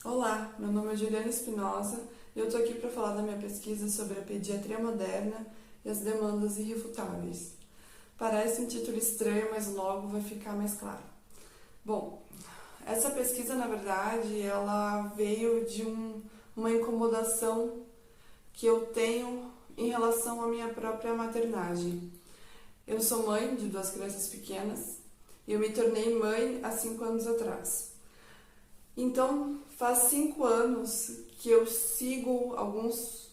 Olá, meu nome é Juliana Espinosa e eu estou aqui para falar da minha pesquisa sobre a pediatria moderna e as demandas irrefutáveis. Parece um título estranho, mas logo vai ficar mais claro. Bom, essa pesquisa, na verdade, ela veio de uma incomodação que eu tenho em relação à minha própria maternagem. Eu sou mãe de 2 crianças pequenas e eu me tornei mãe há 5 anos atrás. Então, faz 5 anos que eu sigo alguns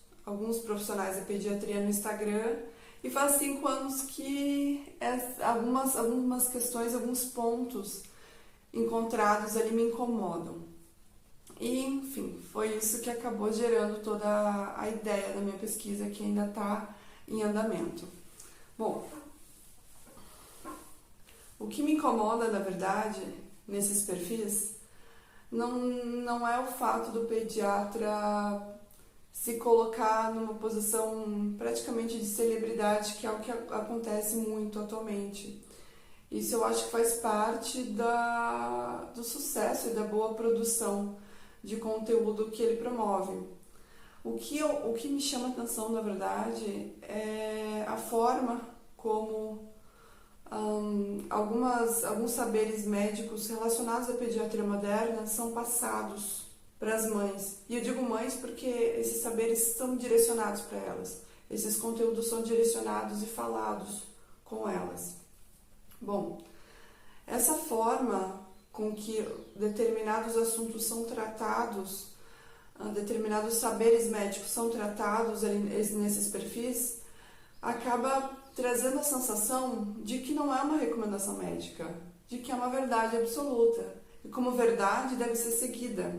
profissionais da pediatria no Instagram e faz 5 anos que algumas questões, alguns pontos encontrados ali me incomodam. E, enfim, foi isso que acabou gerando toda a ideia da minha pesquisa, que ainda está em andamento. Bom, o que me incomoda, na verdade, nesses perfis, não é o fato do pediatra se colocar numa posição praticamente de celebridade, que é o que acontece muito atualmente. Isso eu acho que faz parte do sucesso e da boa produção de conteúdo que ele promove. O que me chama a atenção, na verdade, é a forma como alguns saberes médicos relacionados à pediatria moderna são passados para as mães. E eu digo mães porque esses saberes são direcionados para elas. Esses conteúdos são direcionados e falados com elas. Bom, essa forma com que determinados assuntos são tratados, determinados saberes médicos são tratados nesses perfis, acaba trazendo a sensação de que não é uma recomendação médica, de que é uma verdade absoluta, e como verdade deve ser seguida.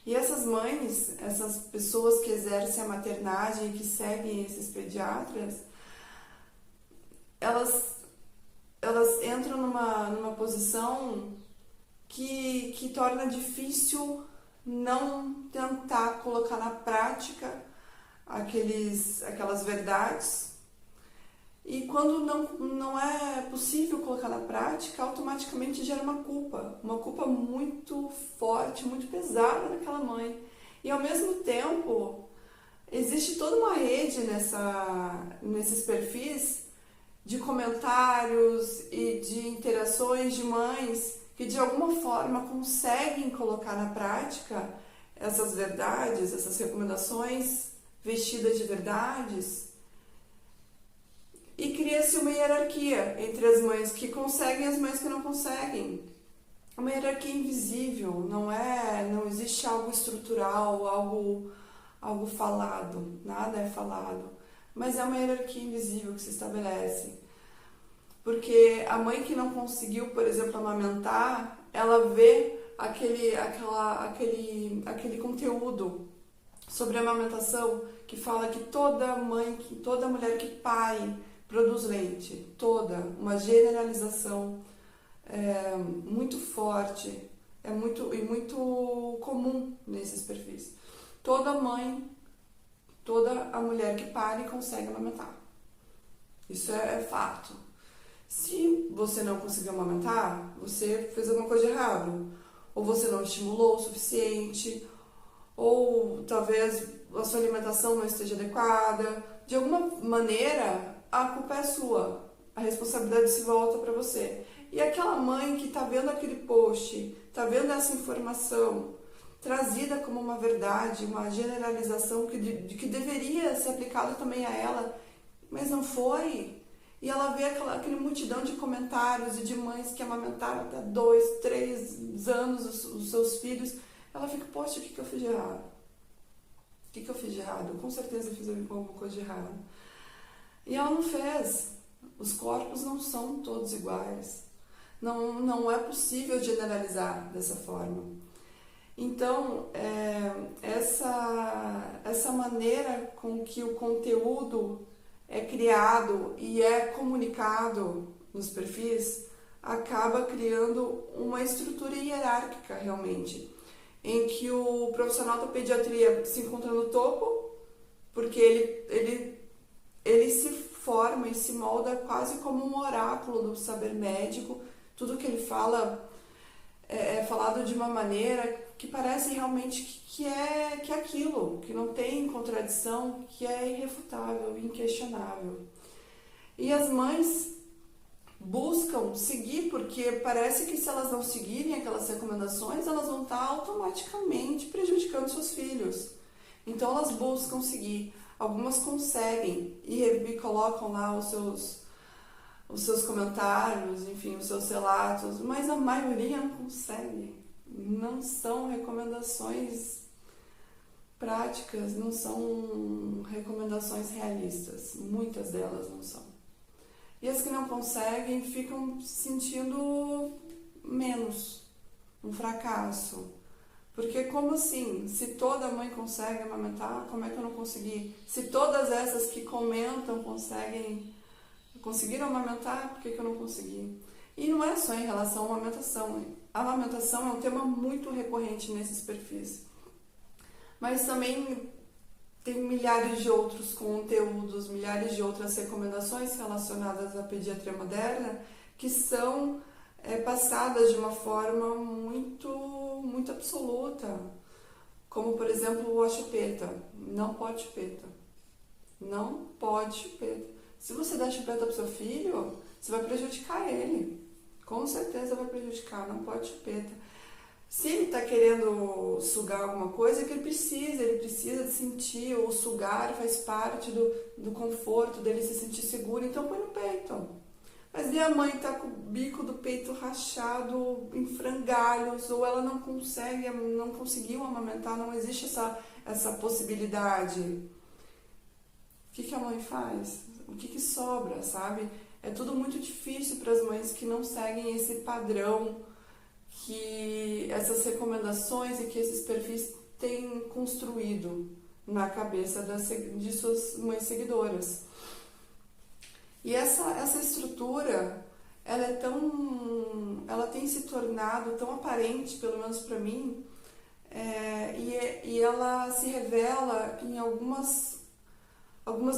E essas mães, essas pessoas que exercem a maternagem e que seguem esses pediatras, elas entram numa posição que torna difícil não tentar colocar na prática aquelas verdades. E quando não é possível colocar na prática, automaticamente gera uma culpa muito forte, muito pesada naquela mãe. E ao mesmo tempo, existe toda uma rede nesses perfis de comentários e de interações de mães que de alguma forma conseguem colocar na prática essas verdades, essas recomendações vestidas de verdades. E cria-se uma hierarquia entre as mães que conseguem e as mães que não conseguem. Uma hierarquia invisível, não existe algo estrutural, algo falado, nada é falado. Mas é uma hierarquia invisível que se estabelece. Porque a mãe que não conseguiu, por exemplo, amamentar, ela vê aquele conteúdo sobre a amamentação que fala que toda mulher que pare produz leite, uma generalização muito forte, muito comum nesses perfis. Toda a mulher que pare consegue amamentar. Isso é fato. Se você não conseguiu amamentar, você fez alguma coisa de errado. Ou você não estimulou o suficiente, ou talvez a sua alimentação não esteja adequada. De alguma maneira, a culpa é sua, a responsabilidade se volta para você. E aquela mãe que está vendo aquele post, está vendo essa informação trazida como uma verdade, uma generalização que deveria ser aplicada também a ela, mas não foi. E ela vê aquele multidão de comentários e de mães que amamentaram até 2, 3 anos os seus filhos. Ela fica, poxa, o que eu fiz de errado? O que eu fiz de errado? Com certeza eu fiz alguma coisa de errado. E ela não fez. Os corpos não são todos iguais. Não é possível generalizar dessa forma. Então, essa maneira com que o conteúdo é criado e é comunicado nos perfis acaba criando uma estrutura hierárquica realmente, em que o profissional da pediatria se encontra no topo, porque ele se forma e se molda quase como um oráculo do saber médico. Tudo que ele fala é falado de uma maneira que parece realmente que é aquilo, que não tem contradição, que é irrefutável, inquestionável. E as mães buscam seguir, porque parece que se elas não seguirem aquelas recomendações, elas vão estar automaticamente prejudicando seus filhos. Então elas buscam seguir. Algumas conseguem e colocam lá os seus comentários, enfim, os seus relatos, mas a maioria não consegue. Não são recomendações práticas, não são recomendações realistas. Muitas delas não são. E as que não conseguem ficam se sentindo menos, um fracasso. Porque como assim? Se toda mãe consegue amamentar, como é que eu não consegui? Se todas essas que comentam conseguiram amamentar, por que eu não consegui? E não é só em relação à amamentação. A amamentação é um tema muito recorrente nesses perfis. Mas também tem milhares de outros conteúdos, milhares de outras recomendações relacionadas à pediatria moderna que são passadas de uma forma muito absoluta. Como, por exemplo, a chupeta. Não pode chupeta. Não pode chupeta. Se você der chupeta para o seu filho, você vai prejudicar ele. Com certeza vai prejudicar, não pode chupeta. Se ele está querendo sugar alguma coisa, é que ele precisa de sentir, o sugar faz parte do conforto dele se sentir seguro, então põe no peito. Mas e a mãe está com o bico do peito rachado, em frangalhos, ou ela não conseguiu amamentar, não existe essa possibilidade. O que a mãe faz? O que sobra, sabe? É tudo muito difícil para as mães que não seguem esse padrão, que essas recomendações e que esses perfis têm construído na cabeça de suas mães seguidoras. E essa estrutura, ela tem se tornado tão aparente, pelo menos para mim, e ela se revela em algumas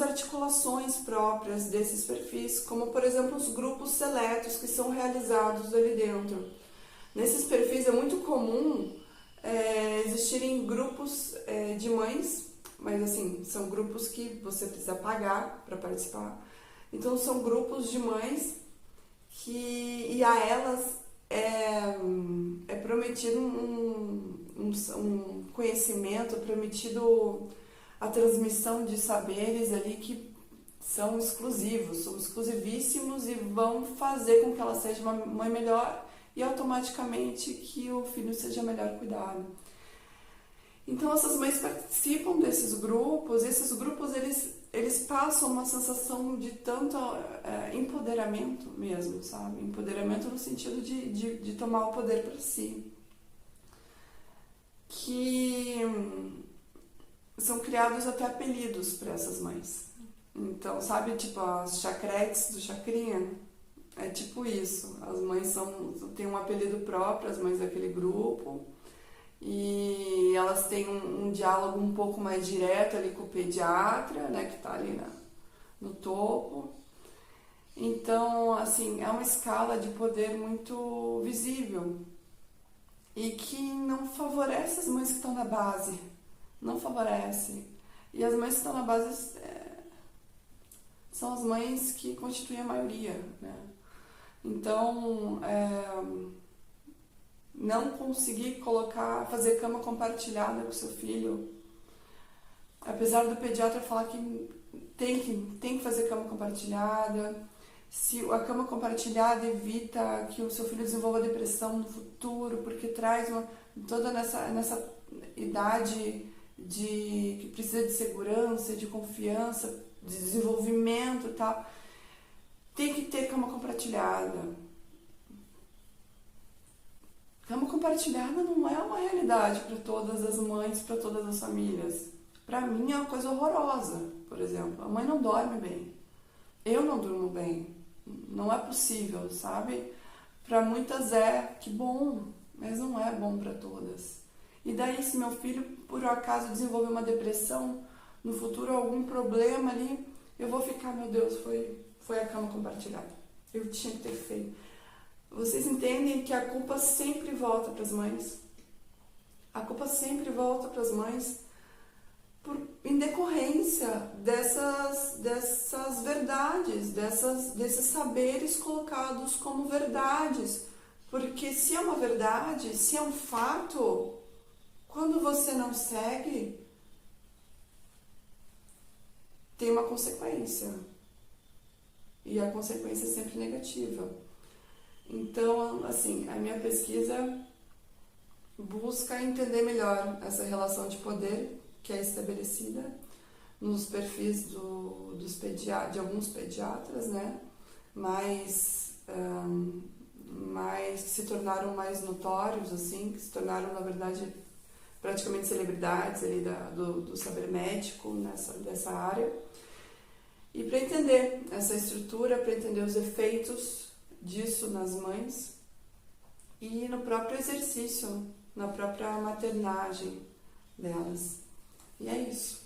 articulações próprias desses perfis, como, por exemplo, os grupos seletos que são realizados ali dentro. Nesses perfis é muito comum existirem grupos de mães, mas assim, são grupos que você precisa pagar para participar. Então são grupos de mães e a elas é prometido um conhecimento, é prometido a transmissão de saberes ali que são exclusivos, são exclusivíssimos e vão fazer com que ela seja uma mãe melhor e automaticamente que o filho seja melhor cuidado. Então essas mães participam desses grupos, e esses grupos eles passam uma sensação de tanto empoderamento mesmo, sabe? Empoderamento no sentido de tomar o poder para si. Que são criados até apelidos para essas mães. Então, sabe, tipo as chacretes do Chacrinha? É tipo isso. As mães têm um apelido próprio, as mães daquele grupo, e elas têm um diálogo um pouco mais direto ali com o pediatra, né, que está ali no topo. Então, assim, é uma escala de poder muito visível e que não favorece as mães que estão na base. Não favorece. E as mães que estão na base são as mães que constituem a maioria, né? Então, não conseguir fazer cama compartilhada com seu filho, apesar do pediatra falar que tem que fazer cama compartilhada, se a cama compartilhada evita que o seu filho desenvolva depressão no futuro, porque traz toda nessa idade que precisa de segurança, de confiança, de desenvolvimento e tal, tem que ter cama compartilhada. Cama compartilhada não é uma realidade para todas as mães, para todas as famílias. Para mim é uma coisa horrorosa, por exemplo. A mãe não dorme bem. Eu não durmo bem. Não é possível, sabe? Para muitas que bom, mas não é bom para todas. E daí, se meu filho, por acaso, desenvolver uma depressão, no futuro algum problema ali, eu vou ficar, meu Deus, foi a cama compartilhada. Eu tinha que ter feito. Vocês entendem que a culpa sempre volta para as mães? A culpa sempre volta para as mães em decorrência dessas verdades, desses saberes colocados como verdades. Porque se é uma verdade, se é um fato, quando você não segue, tem uma consequência. E a consequência é sempre negativa. Então, assim, a minha pesquisa busca entender melhor essa relação de poder que é estabelecida nos perfis de alguns pediatras, né? Mas que se tornaram mais notórios, assim, que se tornaram, na verdade, praticamente celebridades ali do saber médico dessa área. E para entender essa estrutura, para entender os efeitos disso nas mães e no próprio exercício, na própria maternagem delas. E é isso.